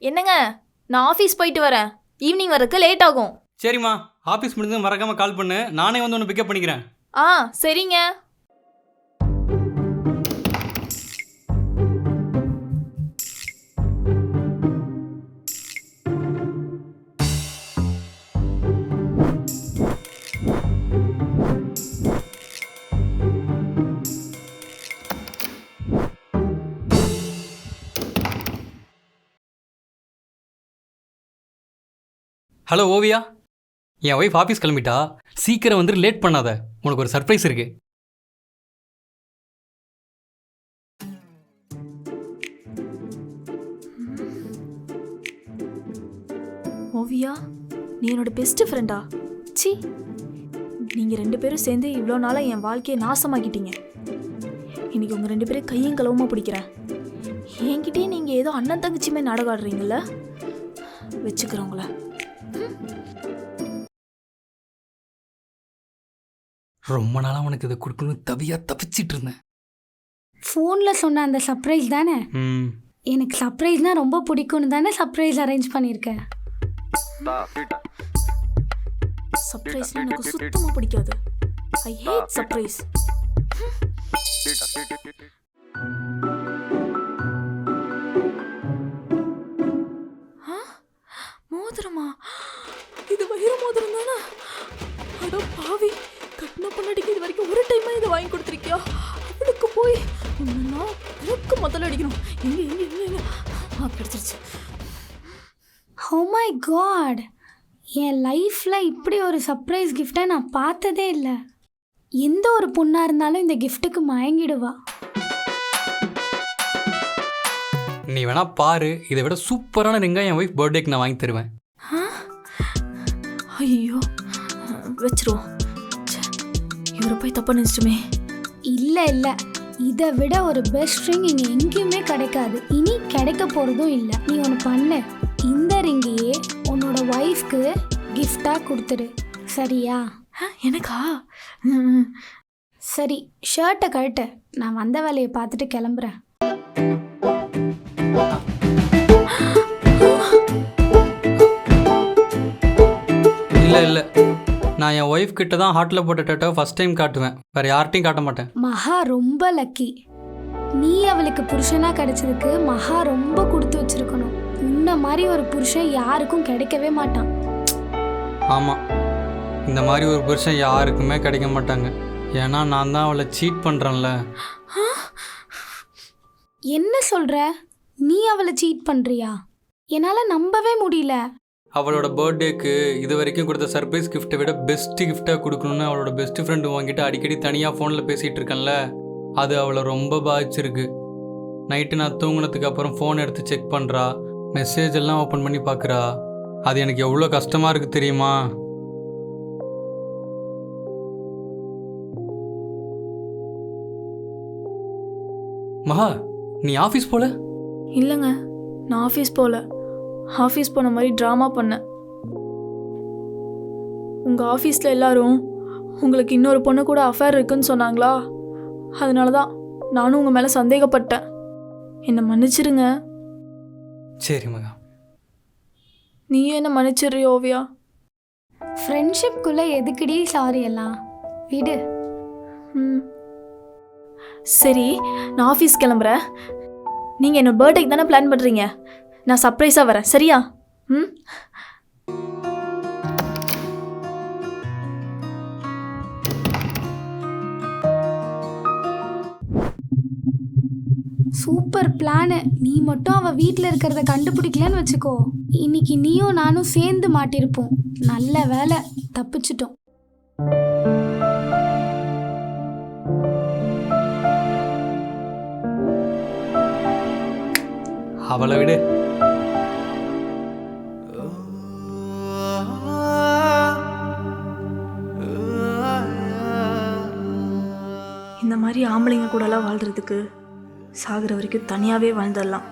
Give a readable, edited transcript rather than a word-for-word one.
என்னங்க, நான் ஆஃபீஸ் போயிட்டு வரேன். ஈவினிங் வரதுக்கு லேட் ஆகும். சரிம்மா, ஆஃபீஸ் முடிஞ்சு மறக்காமல் கால் பண்ணு. நானே வந்து ஒன்று பிக்கப் பண்ணிக்கிறேன். ஆ சரிங்க. ஹலோ ஓவியா, என் ஒய்ஃப் ஆஃபீஸ் கிளம்பிட்டா. சீக்கிரம் வந்து லேட் பண்ணாத, உனக்கு ஒரு சர்ப்ரைஸ் இருக்கு. ஓவியா, நீ என்னோட பெஸ்ட் ஃப்ரெண்டா? சி, நீங்கள் 2 பேரும் சேர்ந்து இவ்வளோ நாளாக என் வாழ்க்கையை நாசமாக்கிட்டீங்க. இன்னைக்கு உங்கள் 2 பேரும் கையும் களவுமா பிடிக்கிறேன். என்கிட்டயே நீங்கள் ஏதோ அண்ணன் தங்கச்சியுமே நாடகம் ஆடுறீங்கள, வச்சுக்கிறவங்கள. ரொம்ப நாளாக உனக்கு இதை கொடுக்கணும் தப்பிச்சிட்டு இருந்தேன். ஃபோனில் சொன்ன அந்த சர்ப்ரைஸ் தானே? எனக்கு சர்ப்ரைஸ்னால் ரொம்ப பிடிக்கும்னு தானே சர்ப்ரைஸ் அரேஞ்ச் பண்ணியிருக்கேன். சர்ப்ரைஸ் எனக்கு சுத்தமாக பிடிக்காது. ஐ ஹேட் சர்ப்ரைஸ். மோதிரமா? இது வயிறு மோதிரம் தானே? அடோ பாவி, கட்டின பொண்ணாடிக்கு இது வரைக்கும் ஒரு டைமா இதை வாங்கி கொடுத்துருக்கியா? அவளுக்கு போய் ஒன்றுனா எனக்கு முதல்ல அடிக்கணும். எங்க கிடைச்சிருச்சு. ஓ மை காட், என் லைஃப்பில் இப்படி ஒரு சர்ப்ரைஸ் கிஃப்டை நான் பார்த்ததே இல்லை. எந்த ஒரு பொண்ணாக இருந்தாலும் இந்த கிஃப்ட்டுக்கு மயங்கிடுவா. நீ வேணா பாரு, இதை விட சூப்பரான ரிங்கா என் ஒய்ஃப் பர்த்டேக்கு நான் வாங்கி தருவேன். ஐயோ, வச்சிருவோம். இவரை போய் தப்பா நினைச்சிட்டுமே. இல்லை இல்லை, இதை விட ஒரு பெஸ்ட் ரிங் இங்கே எங்கேயுமே கிடைக்காது. இனி கிடைக்க போகிறதும் இல்லை. நீ ஒன்று பண்ணு, இந்த ரிங்கையே உன்னோட ஒய்ஃப்க்கு கிஃப்டாக கொடுத்துரு, சரியா? எனக்கா? சரி, ஷர்ட்டை கழட்டு. நான் வந்த வேலையை பார்த்துட்டு கிளம்புறேன். இல்லை, நான் என் ஒய்ஃப் கிட்ட தான் ஹார்ட்டில் போட்ட டேட்டோ ஃபர்ஸ்ட் டைம் காட்டுவேன். வேறு யார்ட்டையும் காட்ட மாட்டேன். மகா ரொம்ப லக்கி. நீ அவளுக்கு புருஷனாக கிடைச்சதுக்கு மகா ரொம்ப கொடுத்து வச்சிருக்கணும். உன்ன மாதிரி ஒரு புருஷன் யாருக்கும் கிடைக்கவே மாட்டான். ஆமாம், இந்த மாதிரி ஒரு புருஷன் யாருக்குமே கிடைக்க மாட்டாங்க. ஏன்னா நான் தான் அவளை சீட் பண்ணுறேன்ல. என்ன சொல்கிற? நீ அவளை சீட் பண்ணுறியா? என்னால் நம்பவே முடியல. அவளோட பர்த்டேக்கு இது வரைக்கும் கொடுத்த சர்ப்ரைஸ் கிஃப்ட்டை விட பெஸ்ட் கிஃப்டாக கொடுக்கணும்னு அவளோட பெஸ்ட் ஃப்ரெண்டு வாங்கிட்டு அடிக்கடி தனியாக ஃபோனில் பேசிகிட்டு இருக்கேன்ல, அது அவளை ரொம்ப பாதிச்சிருக்கு. நைட்டு நான் தூங்குனதுக்கு அப்புறம் ஃபோன் எடுத்து செக் பண்ணுறா, மெசேஜ் எல்லாம் ஓப்பன் பண்ணி பார்க்குறா. அது எனக்கு எவ்வளோ கஷ்டமாக இருக்குது தெரியுமா? மகா, நீ ஆஃபீஸ் போல? இல்லைங்க, நான் ஆஃபீஸ் போகல. ஆஃபீஸ் போன மாதிரி ட்ராமா பண்ணேன். உங்கள் ஆஃபீஸில் எல்லாரும் உங்களுக்கு இன்னொரு பொண்ணு கூட அஃபேர் இருக்குன்னு சொன்னாங்களா, அதனால தான் நானும் உங்கள் மேலே சந்தேகப்பட்டேன். என்னை மன்னிச்சிருங்க. சரி மகா. நீ என்ன மன்னிச்சிடுறி ஓவியா? ஃப்ரெண்ட்ஷிப்குள்ளே எதுக்குடி சாரி எல்லாம் விடு. சரி, நான் ஆஃபீஸ் கிளம்புறேன். நீங்கள் என்னோட பர்த்டேக்கு தானே பிளான் பண்ணுறீங்க? நான் சர்ப்ரைஸாக வரேன், சரியா? Super plan. நீ மட்டும் அவள் வீட்டில் இருக்கிறத கண்டுபிடிக்கலன்னு வச்சுக்கோ, இன்னைக்கு நீயும் நானும் சேர்ந்து மாட்டிருப்போம். நல்ல வேலை, தப்பிச்சிட்டோம். அவளை விடு. இந்த மாதிரி ஆம்பளைங்க கூடலாம் வாழ்கிறதுக்கு சாகிற வரைக்கும் தனியாகவே வாழ்ந்துடலாம்.